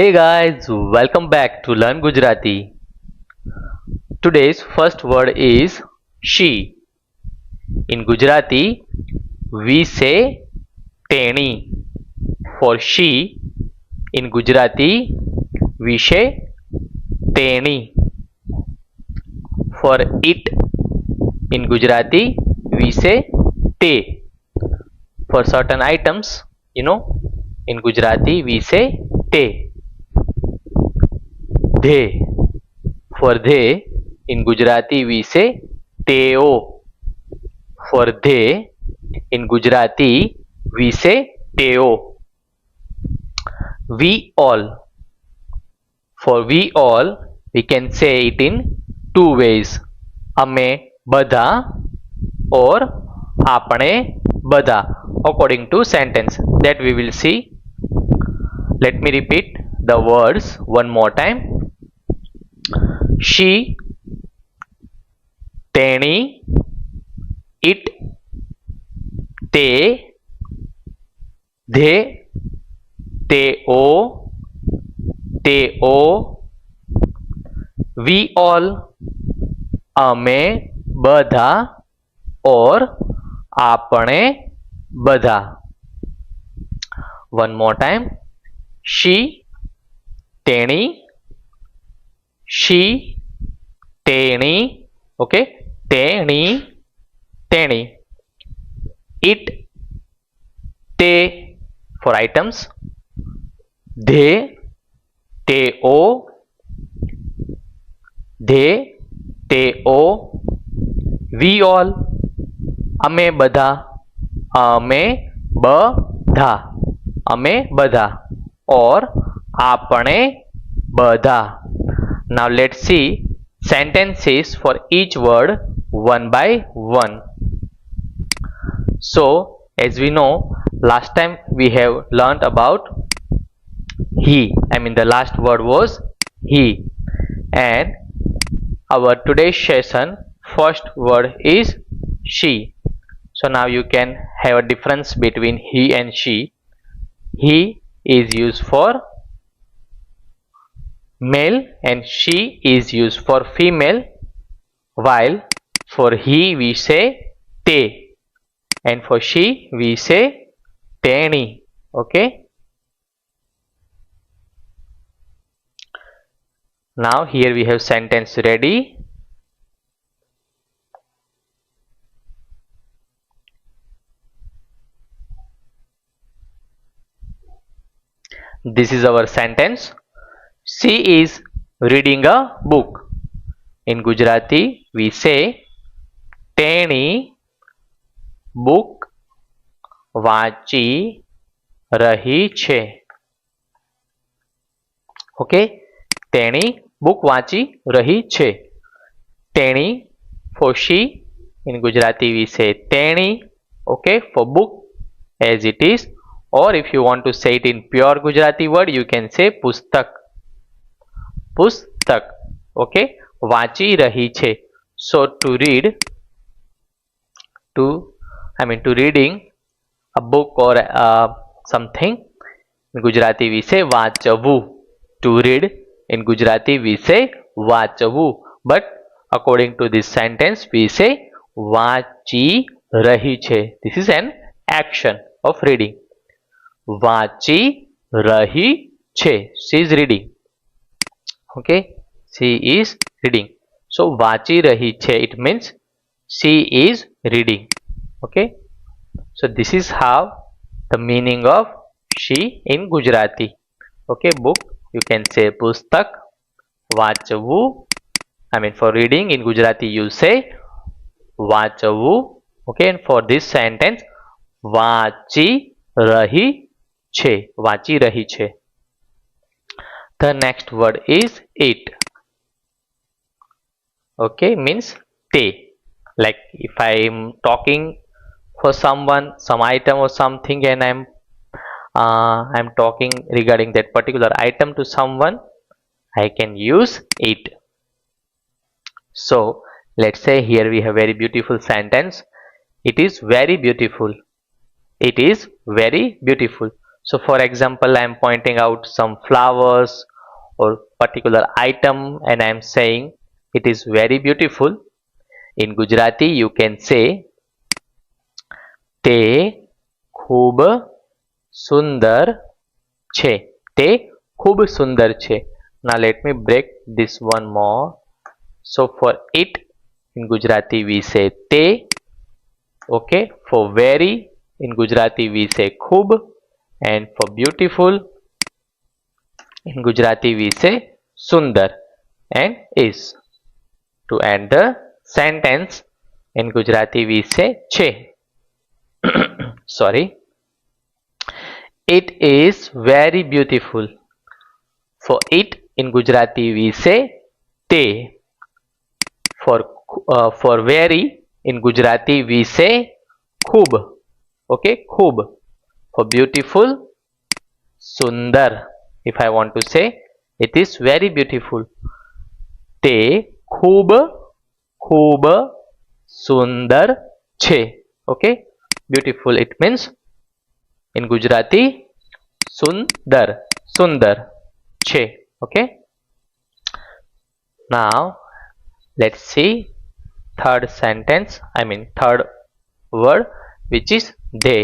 Hey guys, welcome back to Learn Gujarati. Today's first word is she. In Gujarati, we say teni. For she, in Gujarati, we say teni. For it, in Gujarati, we say te. For certain items, in Gujarati, we say te. They. For they, in Gujarati we say teo. For they, in Gujarati we say teo. We all. For we all, we can say it in two ways. Ame bada or apne bada, according to sentence that we will see. Let me repeat the words one more time. She, તેણી, it, તે, they, તેઓ, તેઓ, we all, અમે બધા or આપણે બધા. One more time. She, તેણી, she, તેણી, okay, તેણી, તેણી. It, તે for items. they, તેઓ, they, તેઓ. we all, અમે બધા, અમે બધા, અમે બધા or આપણે બધા. Now let's see sentences for each word one by one. So as we know, last time we have learned about he. The last word was he, and our today's session first word is she. So now you can have a difference between he and she. He is used for male and she is used for female, while for he we say te and for she we say teni. Okay, now here we have sentence ready. This is our sentence. She is reading a book. In Gujarati we say તેણી book વાંચી રહી છે. Okay, તેણી book વાંચી રહી છે. તેણી for she, in Gujarati we say તેણી, okay, for book as it is, or if you want to say it in pure Gujarati word you can say પુસ્તક. પુસ્તક, okay, વાંચી રહી છે. So to read, to reading a book or something, in Gujarati we say વાંચવું. To read, in Gujarati we say વાંચવું, but according to this sentence we say વાંચી રહી છે. This is an action of reading. વાંચી રહી છે. She is reading. Okay, she is reading. So વાંચી રહી છે, it means she is reading. Okay, so this is how the meaning of she in Gujarati. Okay, book you can say pustak, વાંચવું, for reading in Gujarati you say વાંચવું. Okay, and for this sentence વાંચી રહી છે, વાંચી રહી છે. The next word is it. Okay, means te. Like if I am talking for someone, some item or something, and I'm talking regarding that particular item to someone, I can use it. So let's say here we have very beautiful sentence. It is very beautiful. It is very beautiful. So for example, I am pointing out some flowers or particular item and I am saying it is very beautiful. In Gujarati you can say તે ખૂબ સુંદર છે. તે ખૂબ સુંદર છે. Now let me break this one more. So for it in Gujarati we say te. Okay, for very in Gujarati we say khub, and for beautiful in Gujarati we say sundar. And is. To end the sentence in Gujarati we say che. Sorry. It is very beautiful. For it in Gujarati we say te. For very in Gujarati we say khub. Okay, khub. For beautiful, sundar. If I want to say it is very beautiful, તે ખૂબ ખૂબ સુંદર છે. Okay, beautiful it means in Gujarati sundar, sundar છે. Okay, now let's see third sentence, I mean third word, which is they.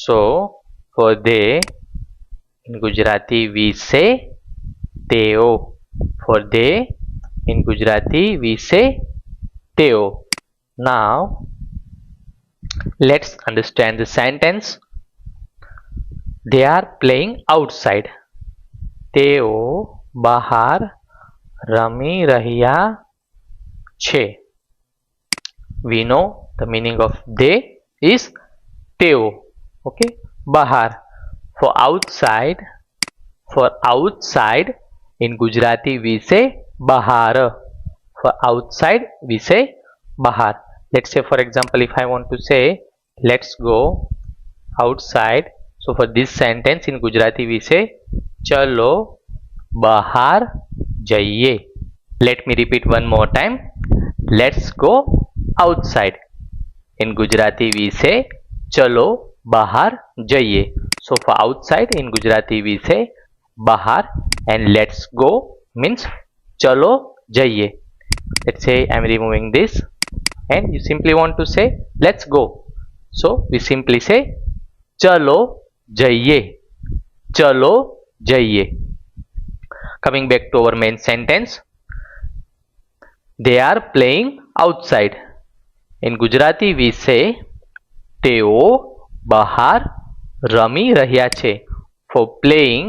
So for they in Gujarati we say teo. For they in Gujarati we say teo. Now let's understand the sentence. They are playing outside. તેઓ બહાર રમી રહ્યા છે. We know the meaning of they is તેઓ. Okay, bahar. For outside in Gujarati we say bahar. For outside we say bahar. Let's say for example, if I want to say let's go outside, so for this sentence in Gujarati we say chalo bahar jaiye. Let me repeat one more time. Let's go outside. In Gujarati we say chalo bahar jaiye. So for outside in Gujarati we say bahar, and let's go means chalo jaiye. Let's say I'm removing this and you simply want to say let's go. So we simply say chalo jaiye. Chalo jaiye. Coming back to our main sentence. They are playing outside. In Gujarati we say તેઓ બહાર રમી રહ્યા છે. For playing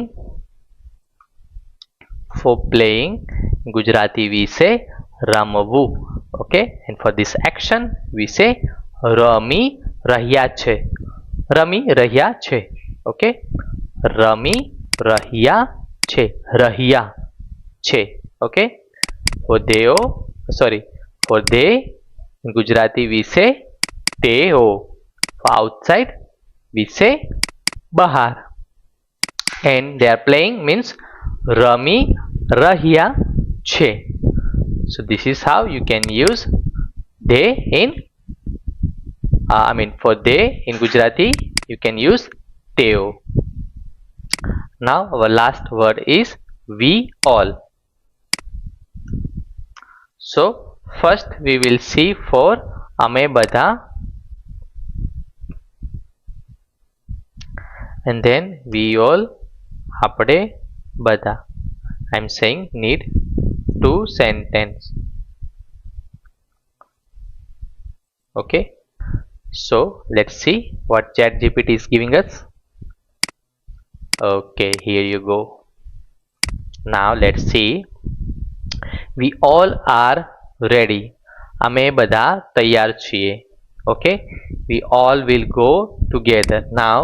in Gujarati we say રમવું. Okay, and for this action we say રમી રહ્યા છે. રમી રહ્યા છે. Okay, રમી રહ્યા છે. રહ્યા છે. Okay, for they in Gujarati we say તેઓ. For outside we say bahar, and they are playing means rami rahya che. So this is how you can use they in for they in Gujarati you can use teo. Now our last word is we all. So first we will see for ame bada, and then we all, આપણે બધા. I'm saying need two sentence. Okay, so let's see what ChatGPT is giving us. Okay, here you go. Now let's see. We all are ready. અમે બધા તૈયાર છીએ. Okay, we all will go together. Now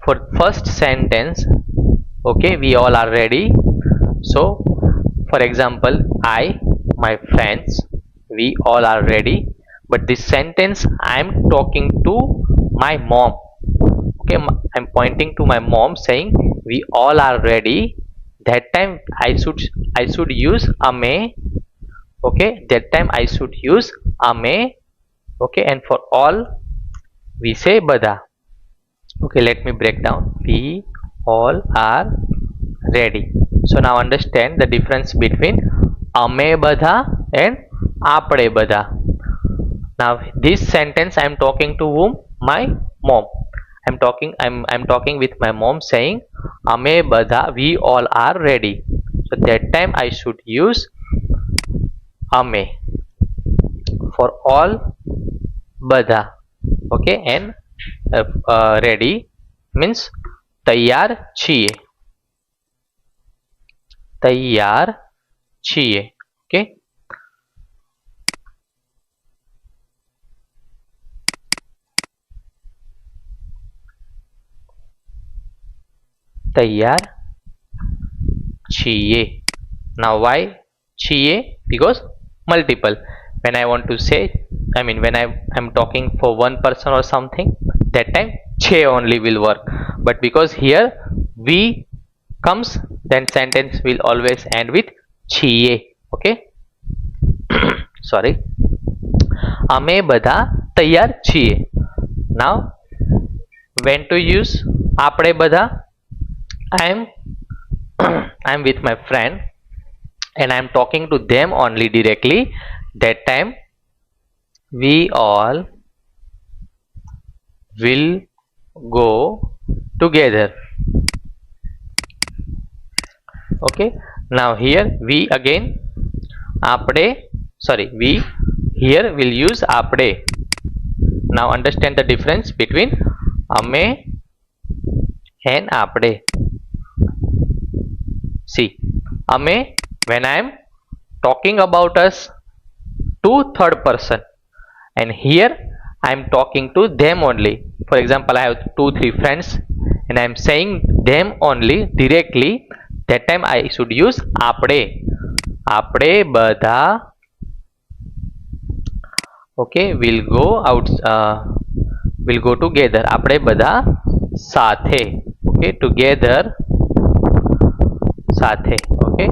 for first sentence, okay, we all are ready. So for example, I, my friends, we all are ready. But this sentence I am talking to my mom. Okay, I'm pointing to my mom saying we all are ready. That time I should use ame okay, that time I should use અમે. Okay, and for all we say બધા. Okay, let me break down. We all are ready. So now understand the difference between અમે બધા and આપણે બધા. Now this sentence I am talking to whom? My mom. I'm talking with my mom saying અમે બધા, we all are ready. So that time I should use અમે for all બધા. Okay, and ready means તૈયાર છીએ. તૈયાર છીએ. Okay, તૈયાર છીએ. Now why છીએ? Because multiple. When I want to say, I mean when I'm talking for one person or something, that time che only will work. But because here we comes, then sentence will always end with છીએ. Okay, sorry. અમે બધા તૈયાર છીએ. Now when to use આપણે બધા? I'm with my friend and I'm talking to them only directly. That time we all will go together. Okay, now here we again આપણે, sorry, we here will use આપણે. Now understand the difference between અમે and આપણે. See, અમે when I am talking about us to third person, and here I am talking to them only. For example, I have 2-3 friends and I am saying them only directly. That time I should use આપણે. આપણે બધા, okay, will go out, will go together. આપણે બધા સાથે. Okay, together, સાથે. Okay,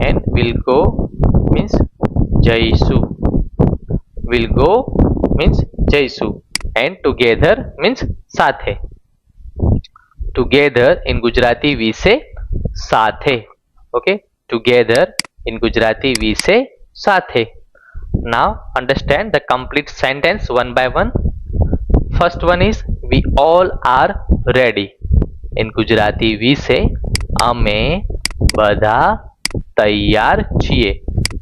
and will go means જઈશું. Will go means જઈશું, and together means સાથે. Together in Gujarati we say સાથે. Okay, together in Gujarati we say સાથે. Now understand the complete sentence one by one. First one is we all are ready. In Gujarati we say અમે બધા તૈયાર છીએ.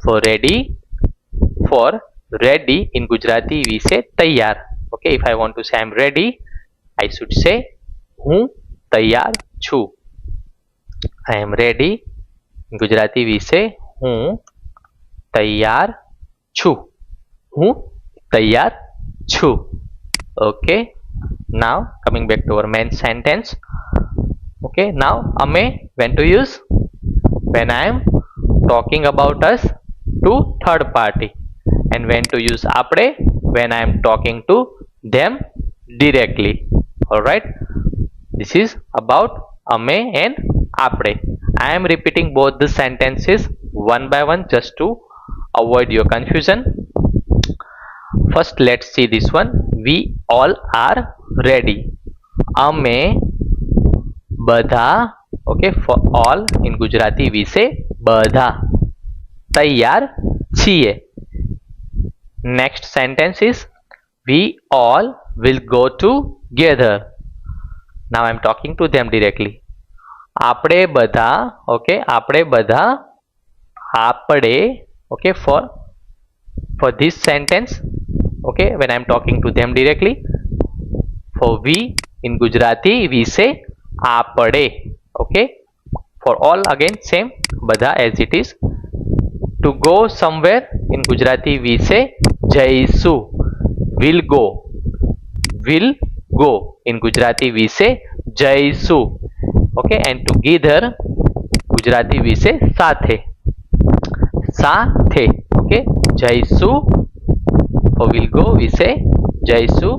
For ready in Gujarati we say તૈયાર. Okay, if I want to say I'm ready, I should say હું તૈયાર છું. I am ready. In Gujarati we say હું તૈયાર છું. હું તૈયાર છું. Okay, now coming back to our main sentence. Okay, now અમે when to use? When I am talking about us to third party. And when to use આપણે? When I am talking to them directly. Alright, this is about અમે and આપણે. I am repeating both the sentences one by one just to avoid your confusion. First let's see this one. We all are ready. અમે બધા, okay, for all in Gujarati we say બધા તૈયાર છીએ. Next sentence is we all will go together. Now I'm talking to them directly. આપણે બધા, okay, આપણે બધા, આપણે, okay, for this sentence, okay, when I'm talking to them directly. For we in Gujarati we say આપણે. Okay, for all again same, બધા as it is. To go somewhere in Gujarati we say જઈશું. Will go in Gujarati we say જઈશું. Okay, and together Gujarati we say સાથે. Okay, જઈશું. For will go we say જઈશું,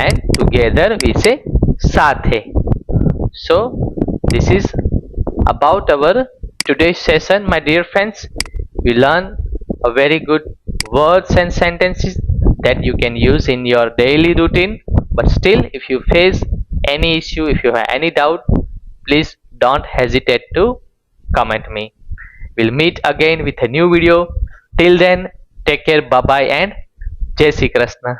and together we say સાથે. So this is about our today's session, my dear friends. We learn a very good words and sentences that you can use in your daily routine. But still, if you face any issue, if you have any doubt, please don't hesitate to comment me. We'll meet again with a new video. Till then, take care, bye bye, and Jai Shri Krishna.